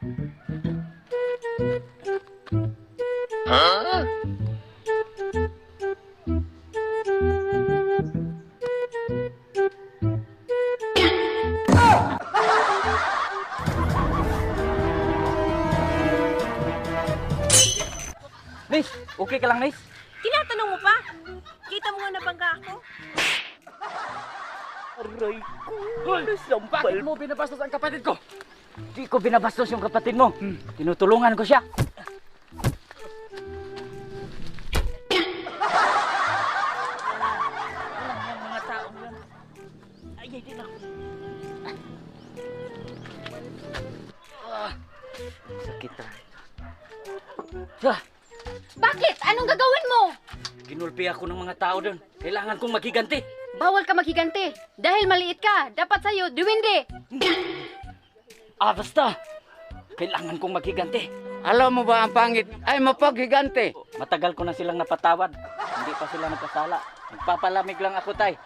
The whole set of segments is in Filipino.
Huh? Nis, okay ka lang, Nis? Tinatanong mo pa? Kita mo nga nabangga ako? Aray ko, bakit mo binabastos ang kapatid ko? Di ko binabastos yung kapatid mo. Tinutulungan ko siya. Walang mga tao yan. Ay, din ako. Sakit na. Bakit? Anong gagawin mo? Ginulpi ako ng mga tao doon. Kailangan kong maghiganti. Bawal ka maghiganti. Dahil maliit ka, dapat sa'yo, duwende. Basta. Kailangan kong maghiganti. Alam mo ba ang pangit ay mapaghigante? Matagal ko na silang napatawad. Hindi pa sila nagkasala. Nagpapalamig lang ako, tay.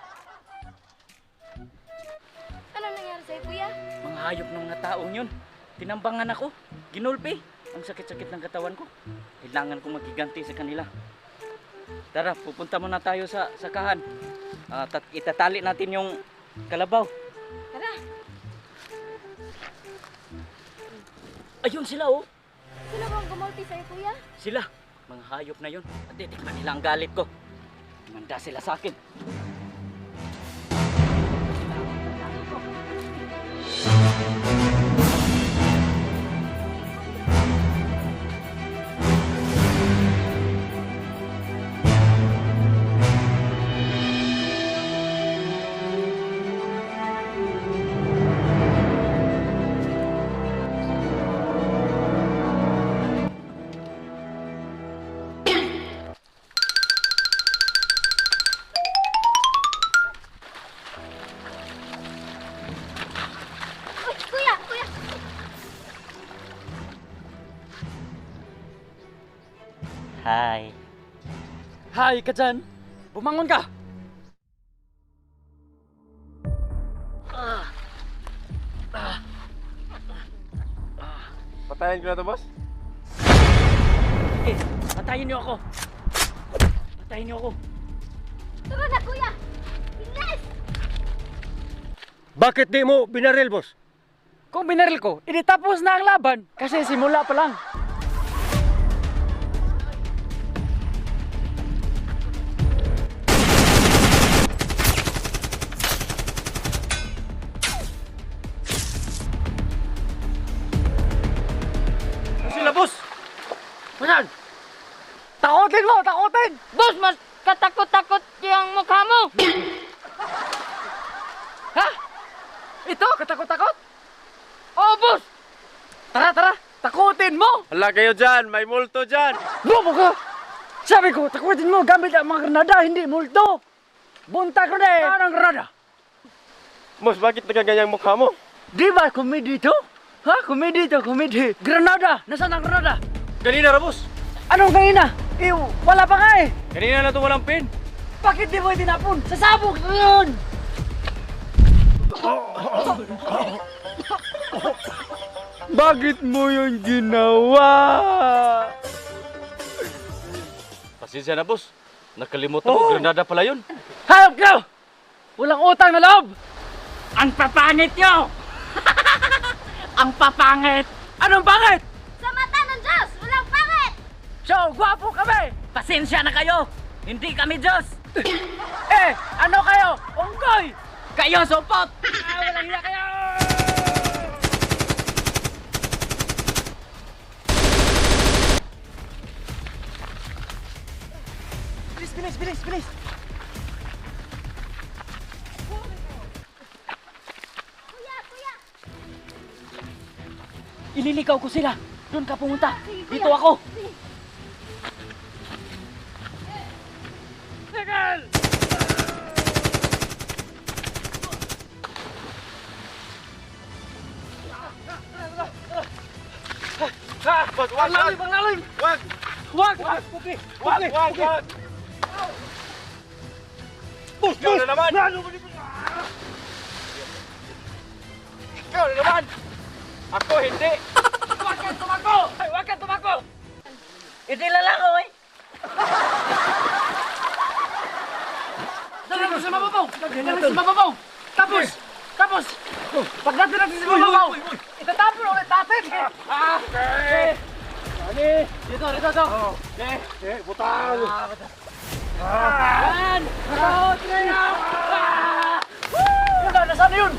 Ano nangyari sa'yo, kuya? Mga hayop ng mga taong yun. Tinambangan ako. Ginulpi. Ang sakit-sakit ng katawan ko. Kailangan kong maghiganti sa kanila. Tara, pupunta muna tayo sa sakahan. Itatali natin yung kalabaw. Tara. Ayun sila, oh. Sino bang gumulpi sa'yo, kuya? Sila. Mga hayop na yun. At titikman nila ang galit ko. Manda sila sa akin. Uy, kuya, kuya. Hi. Hi ka dyan. Bumangon ka. Patayin ko na to, boss? Eh, patayin niyo ako. Patayin niyo ako. Tara na, kuya. Bilis! Bakit di mo binaril, boss? Kung binaril ko, tapos na ang laban. Kasi simula pa lang. Sila, boss! Manan! Takutin mo! Takutin! Boss, mas katakot-takot yung mukha mo. Ha? Ito, katakot-takot? Oh, boss! Tara, tara. Takutin mo. Hala kayo dyan! May multo dyan! Bobo ka! Sabi ko, takutin mo gamit ang mga granada, hindi multo! Bunta ko na eh! Anong granada? Boss, bakit nagaganyang mukha mo? Di ba komedi to? Ha? Komedi to, komedi. Granada! Nasaan ang granada? Kanina na, boss! Anong kanina? Eh, wala pa nga eh! Kanina na ito walang pin! Bakit di mo itinapon? Sasabog na yun! Bakit mo yung ginawa? Pasensya na, boss. Nakalimutan mo, granada pala yun. Hayop ka! Walang utang na loob! Ang papangit nyo! Ang papangit! Anong pangit? Sa mata ng Diyos, walang pangit! So, gwapo kami! Pasensya na kayo! Hindi kami Diyos! Eh, ano kayo? Unggoy! Kayo supot! Walang hiya kayo! Bilis, bilis, bilis, bilis! Kuya, kuya! Ililigaw ko sila! Doon ka pumunta! Sige, kuya. Dito ako! Sige. Tigil! Boss, wag! Panglalim, panglalim! Wag! Wag! Puki! Wag! Puki! Wag! Puki! Wag! Bus! Ikaw Bus! na naman! Nalo! Ikaw na naman! Ako hindi! Wag tumakbo! Itila lang, oy! Dali sa mababaw! Dali sa mababaw! Tapos! Pagdating natin sa mababaw! Itatapon ulit natin! Dito! Butang! Yan! Nasaan na yun?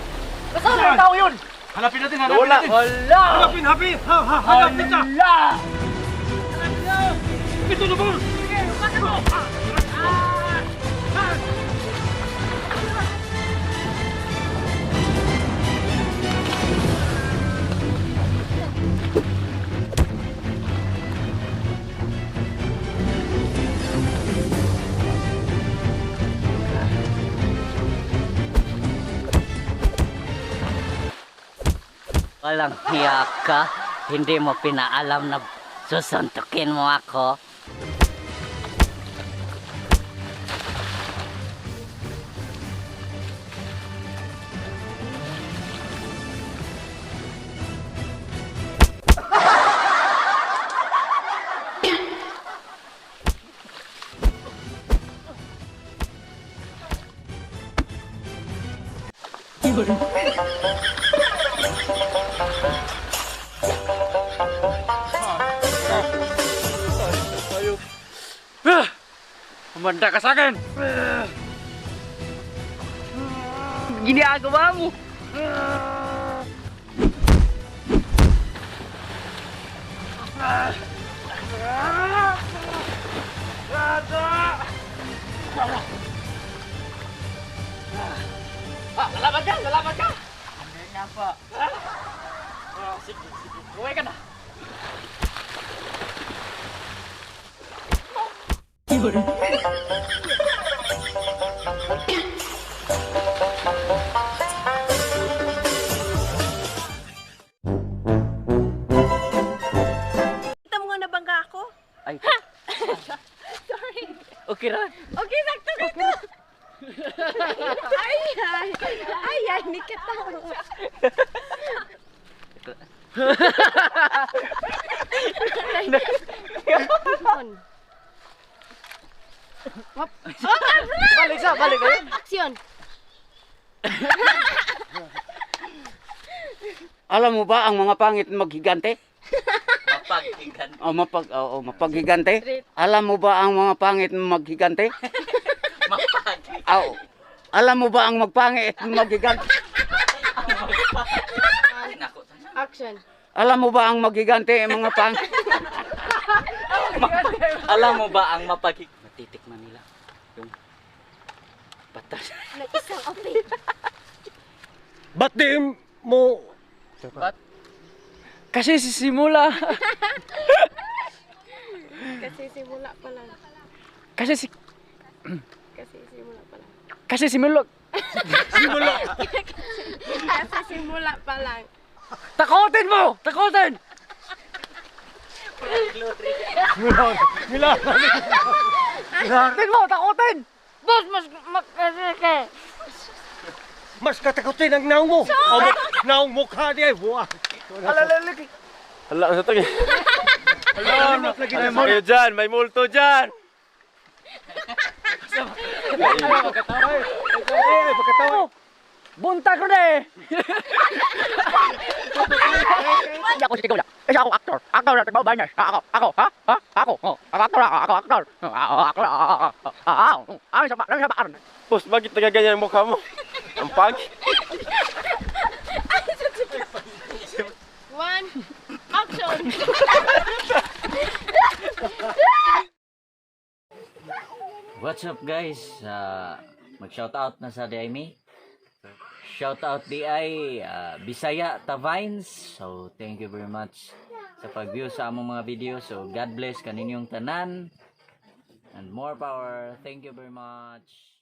Nasaan na yung tao yun? Hanapin natin, Wala! Hanapin! Hanapin ka! Ito na ba? Walang hiya ka. Hindi mo pinaalam na susuntukin mo ako. Umanda ka sa akin! Ginagawa mo! Lalaban ka! Lalaban ka! Hindi nga pa. Sige. Uwi ka na. Kita mo nga nabangga ako? Ay. Sorry. Okay ra. Okay, sakto dito. Ay, ni katawa. Balik kayo. Aksyon! Alam mo ba ang mga pangit maghigante? Mapaghigan. Mapaghigante. Alam mo ba ang mga pangit maghigante? Mapaghigan. Alam mo ba ang magpangit maghigante? Nako. Action! Alam mo ba ang maghigante mga Alam mo ba ang mapaghigan? Matitikman nila yung batas. Nag-isang open. Ba't di mo... Kasi sisimula. Kasi simula pa lang. Kasi si... Kasi simula pa lang. Kasi simula. Kasi simula pa lang. Takotin mo! Takotin! Takotin mo! Takotin! Boss, mas makasike. Mas katakutin ang naong mo. Naong mukha niya. Buwa. Alalalik. Hala, sa tagi. Hala, may dyan, may multo dyan. Pagkatawa. Buntag ko na eh. Hindi ako sitigaw lang. Kasi ako aktor. Aktor na tigbaw ba niya? Ako, ha? Ha? Ako. Ako aktor. Ako aktor. Ako sa bakaran. Boss, bakit nagaganyan ang mukha mo? Ang pagi. One, action! What's up guys? Mag-shoutout na sa DIME. Shoutout DI Bisaya Tavines. So thank you very much sa pag-view sa among mga video. So God bless kaninyong tanan and more power. Thank you very much.